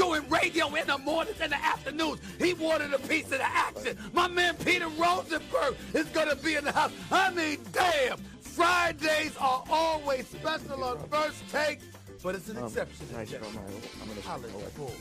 doing radio in the mornings and the afternoons. He wanted a piece of the action. My man Peter Rosenberg is going to be in the house. I mean, damn. Fridays are always special on First Take, but it's an exception. Nice, I'm going to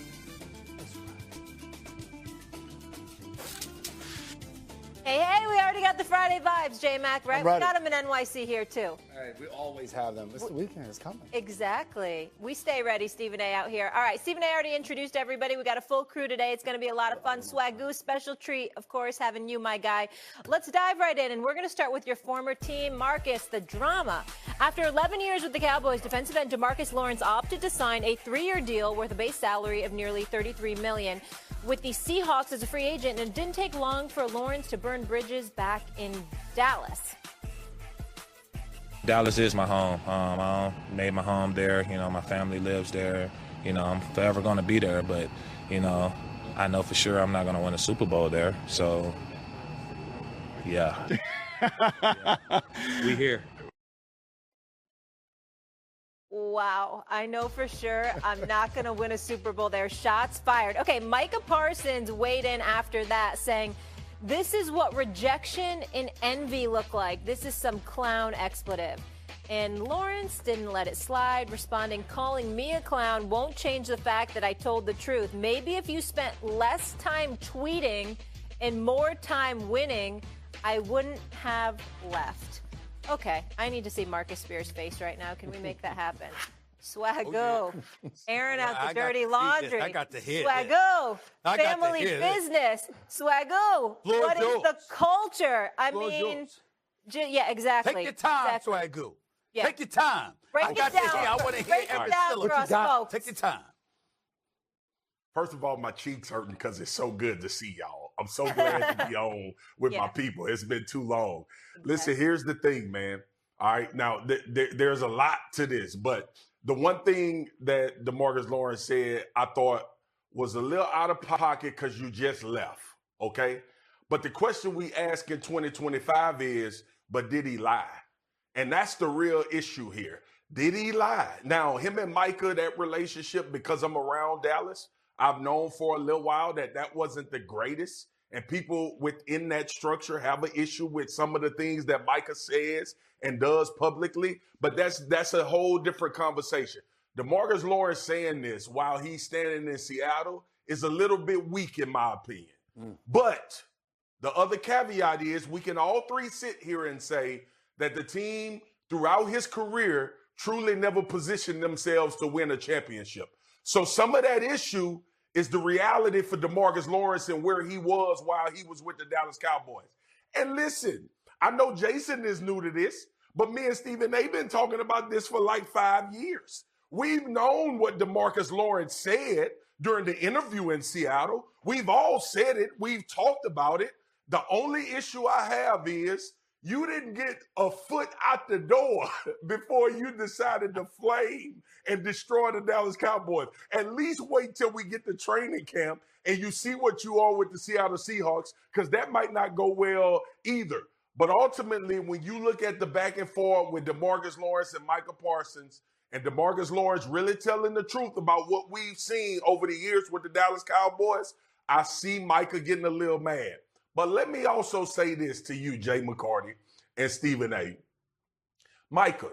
Hey, we already got the Friday vibes, J-Mac, right? We got them in NYC here, too. Hey, we always have them. It's the weekend. It's coming. Exactly. We stay ready, Stephen A. out here. All right, Stephen A. already introduced everybody. We got a full crew today. It's going to be a lot of fun. Swagoo, special treat, of course, having you, my guy. Let's dive right in, and we're going to start with your former team, Marcus, the drama. After 11 years with the Cowboys, defensive end DeMarcus Lawrence opted to sign a 3-year deal worth a base salary of nearly $33 million with the Seahawks as a free agent, and it didn't take long for Lawrence to burn bridges back in Dallas. Dallas is my home. I made my home there. You know, my family lives there. You know, I'm forever going to be there. But, you know, I know for sure I'm not going to win a Super Bowl there. So, yeah. We here. Wow, I know for sure I'm not going to win a Super Bowl there. Shots fired. Okay, Micah Parsons weighed in after that saying, this is what rejection and envy look like. This is some clown expletive. And Lawrence didn't let it slide, responding, calling me a clown won't change the fact that I told the truth. Maybe if you spent less time tweeting and more time winning, I wouldn't have left. Okay, I need to see Marcus Spears' face right now. Can we make that happen? Swaggo. Airing out the dirty laundry. I got to hear Swaggo. Family business. Swaggo. What is the culture? I mean, yeah, exactly. Take your time, Swaggo. Yeah. Take your time. Break it down. I want to hear every syllable. Take your time. First of all, my cheeks hurting because it's so good to see y'all. I'm so glad to be on with my people. It's been too long. Listen, here's the thing, man. All right, now there's a lot to this, but the one thing that DeMarcus Lawrence said I thought was a little out of pocket because you just left, okay? But the question we ask in 2025 is, but did he lie? And that's the real issue here. Did he lie? Now, him and Micah, that relationship, because I'm around Dallas, I've known for a little while that wasn't the greatest, and people within that structure have an issue with some of the things that Micah says and does publicly, but that's a whole different conversation. DeMarcus Lawrence saying this while he's standing in Seattle is a little bit weak in my opinion. But the other caveat is we can all three sit here and say that the team throughout his career truly never positioned themselves to win a championship. So some of that issue is the reality for DeMarcus Lawrence and where he was while he was with the Dallas Cowboys. And listen, I know Jason is new to this, but me and Stephen, they've been talking about this for like 5 years. We've known what DeMarcus Lawrence said during the interview in Seattle. We've all said it. We've talked about it. The only issue I have is you didn't get a foot out the door before you decided to flame and destroy the Dallas Cowboys. At least wait till we get to training camp and you see what you are with the Seattle Seahawks, because that might not go well either. But ultimately, when you look at the back and forth with DeMarcus Lawrence and Micah Parsons, and DeMarcus Lawrence really telling the truth about what we've seen over the years with the Dallas Cowboys, I see Micah getting a little mad. But let me also say this to you, Jay McCarty and Stephen A. Micah,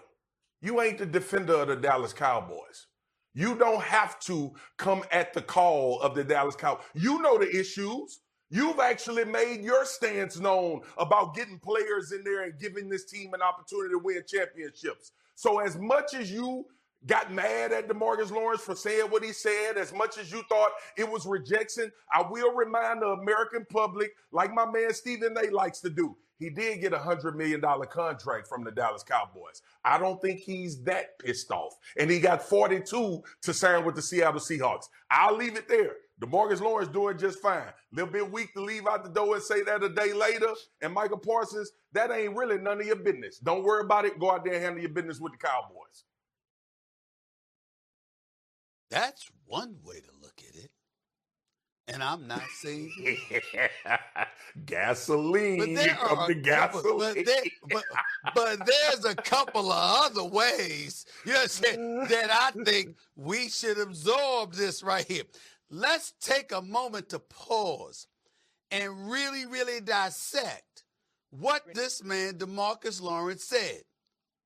you ain't the defender of the Dallas Cowboys. You don't have to come at the call of the Dallas Cowboys. You know the issues. You've actually made your stance known about getting players in there and giving this team an opportunity to win championships. So as much as you got mad at DeMarcus Lawrence for saying what he said, as much as you thought it was rejection, I will remind the American public, like my man Stephen A. likes to do, he did get a $100 million contract from the Dallas Cowboys. I don't think he's that pissed off. And he got 42 to sign with the Seattle Seahawks. I'll leave it there. DeMarcus Lawrence doing just fine. A little bit weak to leave out the door and say that a day later. And Micah Parsons, that ain't really none of your business. Don't worry about it. Go out there and handle your business with the Cowboys. That's one way to look at it. And I'm not saying gasoline. Here comes the gasoline. But there's a couple of other ways, you know what I'm saying, that I think we should absorb this right here. Let's take a moment to pause and really, really dissect what this man, DeMarcus Lawrence, said.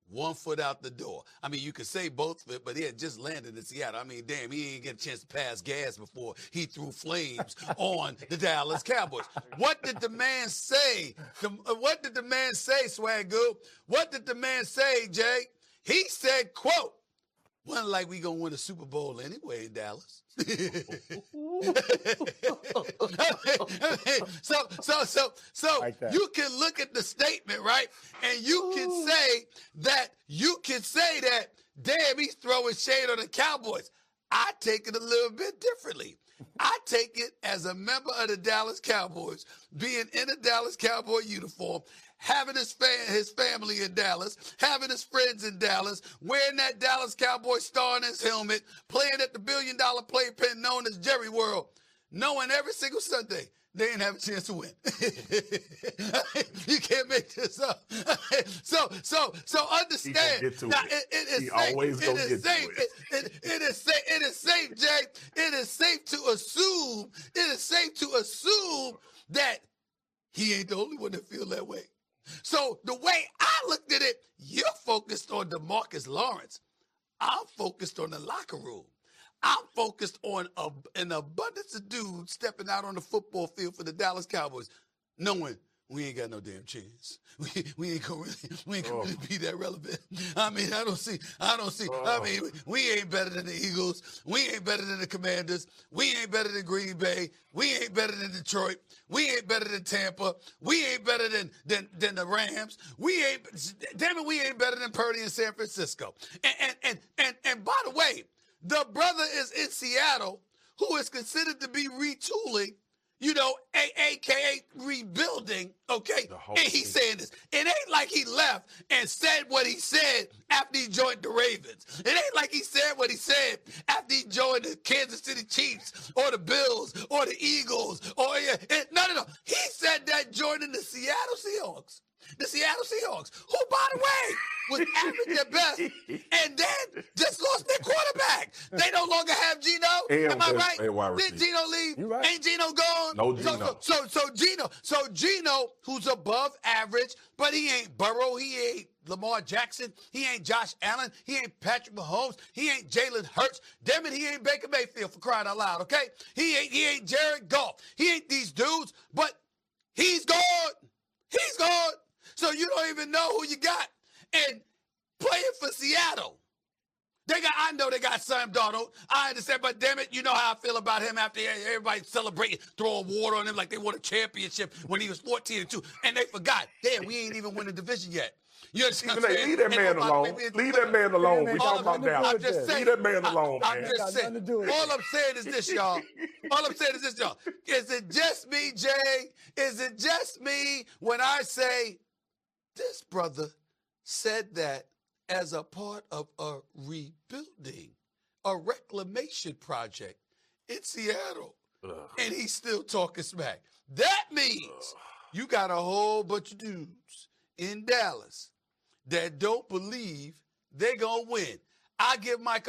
1 foot out the door. I mean, you could say both of it, but he had just landed in Seattle. I mean, damn, he didn't get a chance to pass gas before he threw flames on the Dallas Cowboys. What did the man say? What did the man say, Swagoo? What did the man say, Jay? He said, quote, "Wasn't like we gonna win a Super Bowl anyway in Dallas." So Like that. you can look at the statement, right? And you can say that, damn, he's throwing shade on the Cowboys. I take it a little bit differently. I take it as a member of the Dallas Cowboys, being in a Dallas Cowboy uniform, having his family in Dallas, having his friends in Dallas, wearing that Dallas Cowboy star in his helmet, playing at the $1 billion playpen known as Jerry World, knowing every single Sunday they didn't have a chance to win. You can't make this up. So understand. Now, it is safe, Jay. It is safe to assume that he ain't the only one that feel that way. So the way I looked at it, you're focused on DeMarcus Lawrence. I'm focused on the locker room. I'm focused on an abundance of dudes stepping out on the football field for the Dallas Cowboys, knowing we ain't got no damn chance. We ain't gonna really be that relevant. I mean, I don't see. I mean, we ain't better than the Eagles. We ain't better than the Commanders. We ain't better than Green Bay. We ain't better than Detroit. We ain't better than Tampa. We ain't better than the Rams. We ain't better than Purdy in San Francisco. And by the way, the brother is in Seattle, who is considered to be retooling, you know, a.k.a. rebuilding, okay? And he's saying this. It ain't like he left and said what he said after he joined the Ravens. It ain't like he said what he said after he joined the Kansas City Chiefs or the Bills or the Eagles. No. He said that joining the Seattle Seahawks. The Seattle Seahawks, who, by the way, was average at best, and then just lost their quarterback. They no longer have Geno. Am I right? Did Geno leave? Right. Ain't Geno gone? No Geno. So Geno, who's above average, but he ain't Burrow, he ain't Lamar Jackson, he ain't Josh Allen, he ain't Patrick Mahomes, he ain't Jalen Hurts. Damn it, he ain't Baker Mayfield, for crying out loud, okay? He ain't Jared Goff. He ain't these dudes, but he's gone. He's gone. So you don't even know who you got. And playing for Seattle, I know they got Sam Darnold. I understand, but damn it, you know how I feel about him after everybody celebrating, throwing water on him like they won a championship when he was 14-2. And they forgot, damn, we ain't even win a division yet. You understand? Leave that man alone. Leave that man alone. We talking about now. I'm just saying. Leave that man alone, man. I'm just saying. All I'm saying is this, y'all. Is it just me, Jay? Is it just me when I say this brother said that as a part of a rebuilding, a reclamation project in Seattle, and he's still talking smack? That means you got a whole bunch of dudes in Dallas that don't believe they're going to win. I give Micah